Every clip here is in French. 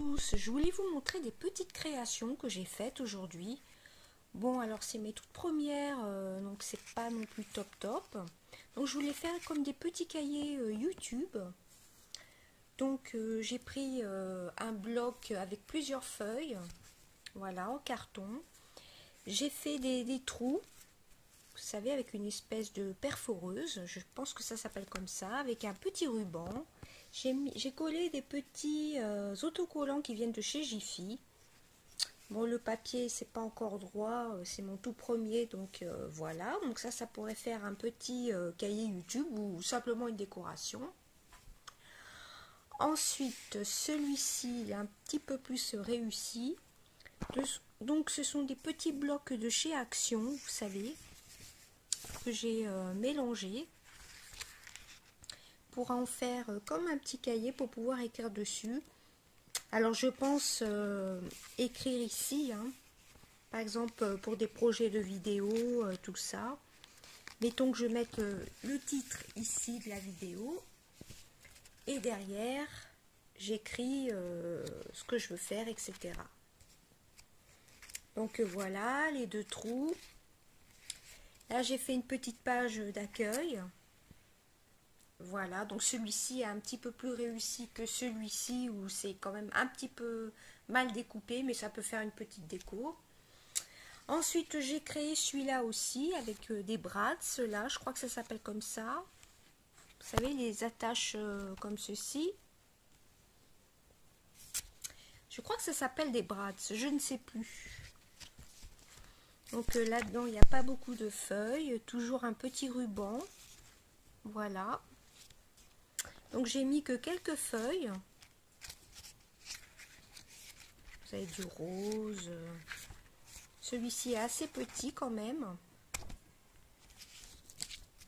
tous, je voulais vous montrer des petites créations que j'ai faites aujourd'hui. Bon, alors c'est mes toutes premières, donc c'est pas non plus top top. Donc je voulais faire comme des petits cahiers YouTube. Donc j'ai pris un bloc avec plusieurs feuilles, voilà, en carton. J'ai fait des trous, vous savez, avec une espèce de perforeuse, je pense que ça s'appelle comme ça, avec un petit ruban. J'ai collé des petits autocollants qui viennent de chez Jiffy. Bon, le papier, c'est pas encore droit, c'est mon tout premier, donc voilà. Donc ça pourrait faire un petit cahier YouTube ou simplement une décoration. Ensuite, celui-ci est un petit peu plus réussi. Donc ce sont des petits blocs de chez Action, vous savez, que j'ai mélangés pour en faire comme un petit cahier pour pouvoir écrire dessus. Alors je pense écrire ici, hein, par exemple pour des projets de vidéo, tout ça. Mettons que je mette le titre ici de la vidéo et derrière j'écris ce que je veux faire, etc. Donc voilà les deux trous. Là j'ai fait une petite page d'accueil. Voilà, donc celui-ci est un petit peu plus réussi que celui-ci où c'est quand même un petit peu mal découpé, mais ça peut faire une petite déco. Ensuite, j'ai créé celui-là aussi avec des brades, ceux-là, je crois que ça s'appelle comme ça. Vous savez, les attaches comme ceci. Je crois que ça s'appelle des brades, je ne sais plus. Donc là-dedans, il n'y a pas beaucoup de feuilles, toujours un petit ruban. Voilà. Donc j'ai mis que quelques feuilles. Vous avez du rose. Celui-ci est assez petit quand même.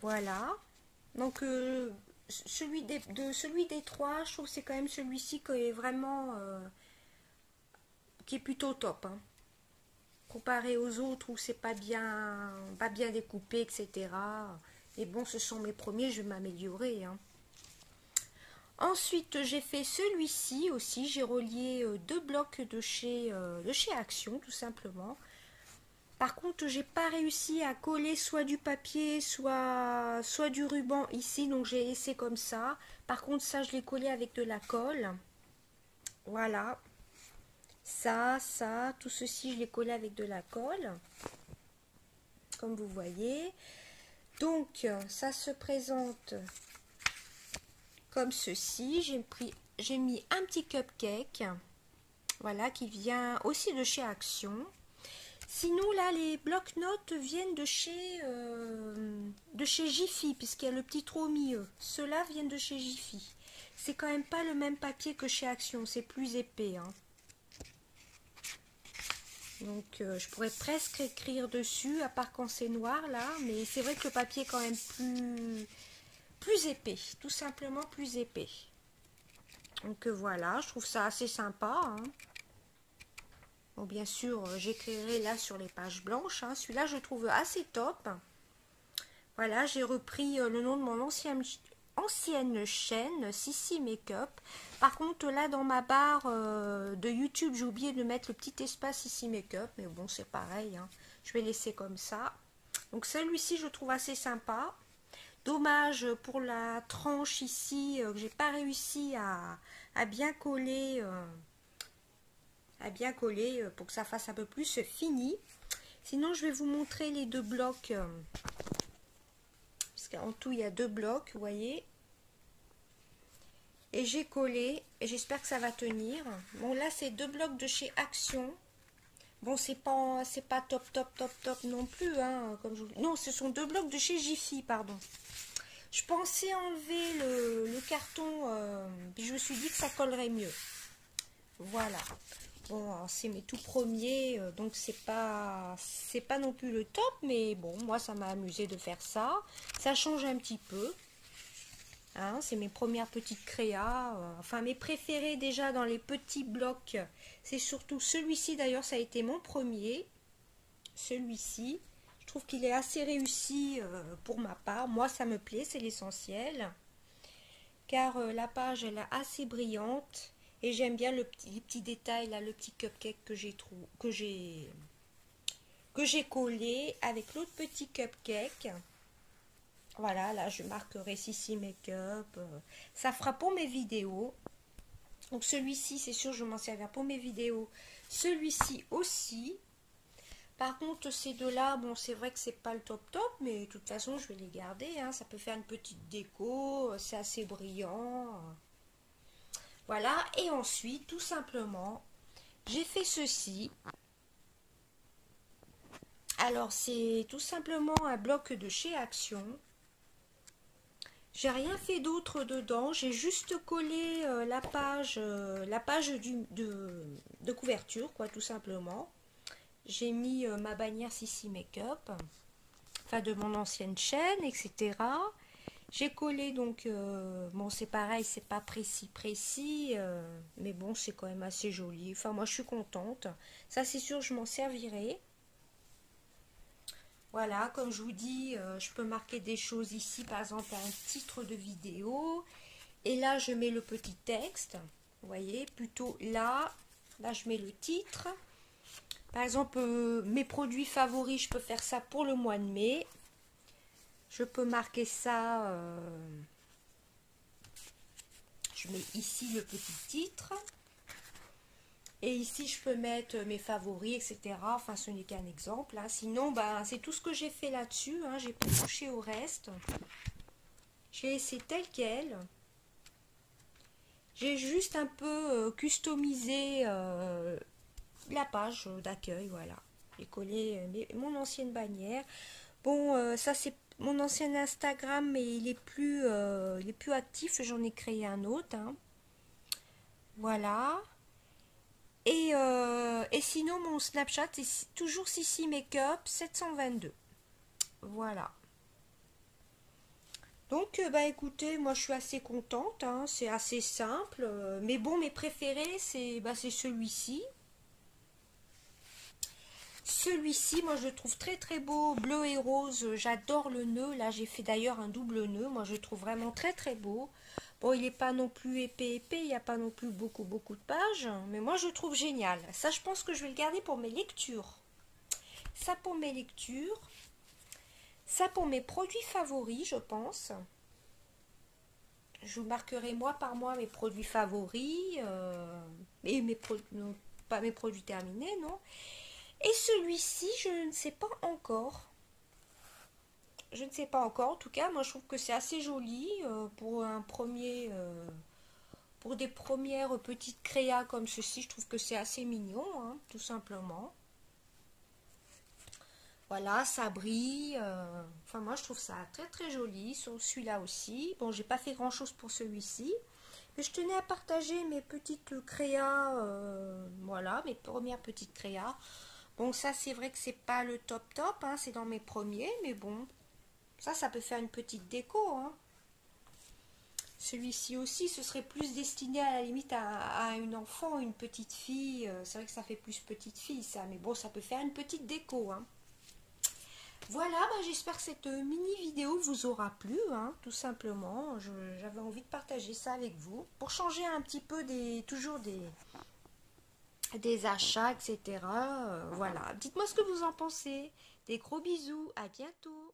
Voilà. Donc celui des trois, je trouve que c'est quand même celui-ci qui est vraiment qui est plutôt top. Hein. Comparé aux autres où c'est pas bien découpé, etc. Mais bon, ce sont mes premiers, je vais m'améliorer. Hein. Ensuite, j'ai fait celui-ci aussi. J'ai relié deux blocs de chez Action, tout simplement. Par contre, j'ai pas réussi à coller soit du papier, soit du ruban ici. Donc, j'ai laissé comme ça. Par contre, ça, je l'ai collé avec de la colle. Voilà. Ça, tout ceci, je l'ai collé avec de la colle. Comme vous voyez. Donc, ça se présente comme ceci. J'ai mis un petit cupcake, voilà, qui vient aussi de chez Action. Sinon là, les blocs-notes viennent de chez Jiffy, puisqu'il y a le petit trou au milieu. Ceux-là viennent de chez Jiffy. C'est quand même pas le même papier que chez Action, c'est plus épais. Hein. Donc je pourrais presque écrire dessus, à part quand c'est noir là, mais c'est vrai que le papier est quand même plus épais, tout simplement plus épais. Donc voilà, je trouve ça assez sympa. Hein. Bon, bien sûr, j'écrirai là sur les pages blanches. Hein. Celui-là, je trouve assez top. Voilà, j'ai repris le nom de mon ancienne chaîne, Sissi Makeup. Par contre, là, dans ma barre de YouTube, j'ai oublié de mettre le petit espace Sissi Makeup. Mais bon, c'est pareil. Hein. Je vais laisser comme ça. Donc celui-ci, je trouve assez sympa. Dommage pour la tranche ici, que j'ai pas réussi à bien coller, pour que ça fasse un peu plus fini. Sinon, je vais vous montrer les deux blocs, parce qu'en tout, il y a deux blocs, vous voyez. Et j'ai collé, et j'espère que ça va tenir. Bon, là, c'est deux blocs de chez Action. Bon, c'est pas top non plus, hein, comme je vous... Non, ce sont deux blocs de chez Jiffy, pardon. Je pensais enlever le carton, puis je me suis dit que ça collerait mieux. Voilà. Bon, c'est mes tout premiers, donc c'est pas non plus le top, mais bon, moi ça m'a amusé de faire ça. Ça change un petit peu. Hein, c'est mes premières petites créas. Enfin, mes préférés déjà dans les petits blocs. C'est surtout celui-ci, d'ailleurs, ça a été mon premier. Celui-ci. Je trouve qu'il est assez réussi pour ma part. Moi, ça me plaît, c'est l'essentiel. Car la page, elle est assez brillante. Et j'aime bien les petits détails là, le petit cupcake que j'ai collé avec l'autre petit cupcake. Voilà, là je marquerai Sissi Makeup. Ça fera pour mes vidéos. Donc celui-ci, c'est sûr, je vais m'en servir pour mes vidéos. Celui-ci aussi. Par contre, ces deux-là, bon, c'est vrai que c'est pas le top top, mais de toute façon, je vais les garder. Hein. Ça peut faire une petite déco, c'est assez brillant. Voilà, et ensuite, tout simplement, j'ai fait ceci. Alors, c'est tout simplement un bloc de chez Action. J'ai rien fait d'autre dedans, j'ai juste collé la page de couverture, quoi, tout simplement. J'ai mis ma bannière Sissi Makeup, enfin de mon ancienne chaîne, etc. J'ai collé donc, bon c'est pareil, c'est pas précis, mais bon c'est quand même assez joli. Enfin moi je suis contente. Ça c'est sûr, je m'en servirai. Voilà, comme je vous dis, je peux marquer des choses ici, par exemple un titre de vidéo. Et là, je mets le petit texte. Vous voyez, plutôt là je mets le titre. Par exemple, mes produits favoris, je peux faire ça pour le mois de mai. Je peux marquer ça. Je mets ici le petit titre. Et ici, je peux mettre mes favoris, etc. Enfin, ce n'est qu'un exemple. Hein. Sinon, ben, c'est tout ce que j'ai fait là-dessus. Hein. J'ai pas touché au reste. J'ai laissé tel quel. J'ai juste un peu customisé la page d'accueil. Voilà. J'ai collé mon ancienne bannière. Bon, ça c'est mon ancien Instagram, mais il est plus actif. J'en ai créé un autre. Hein. Voilà. Et sinon, mon Snapchat est toujours Sissi Makeup 722. Voilà. Donc, bah écoutez, moi je suis assez contente. Hein, c'est assez simple. Mais bon, mes préférés, c'est celui-ci. Celui-ci, moi je le trouve très très beau, bleu et rose. J'adore le nœud. Là, j'ai fait d'ailleurs un double nœud. Moi, je le trouve vraiment très très beau. Bon, il n'est pas non plus épais, il n'y a pas non plus beaucoup de pages, mais moi je le trouve génial. Ça, je pense que je vais le garder pour mes lectures. Ça pour mes lectures. Ça pour mes produits favoris, je pense. Je vous marquerai mois par mois mes produits favoris. Et mes produits, non, pas mes produits terminés, non. Et celui-ci, je ne sais pas encore. Je ne sais pas encore. En tout cas, moi je trouve que c'est assez joli pour un premier... pour des premières petites créas comme ceci, je trouve que c'est assez mignon, hein, tout simplement. Voilà, ça brille. Enfin, moi, je trouve ça très très joli. Sur celui-là aussi. Bon, j'ai pas fait grand-chose pour celui-ci. Mais je tenais à partager mes petites créas. Voilà, mes premières petites créas. Bon, ça, c'est vrai que c'est pas le top top. Hein, c'est dans mes premiers. Mais bon, ça peut faire une petite déco. Hein. Celui-ci aussi, ce serait plus destiné à la limite à une enfant, une petite fille. C'est vrai que ça fait plus petite fille ça, mais bon, ça peut faire une petite déco. Hein. Voilà, bah, j'espère que cette mini vidéo vous aura plu, hein, tout simplement. J'avais envie de partager ça avec vous pour changer un petit peu toujours des achats, etc. Voilà, dites-moi ce que vous en pensez. Des gros bisous, à bientôt.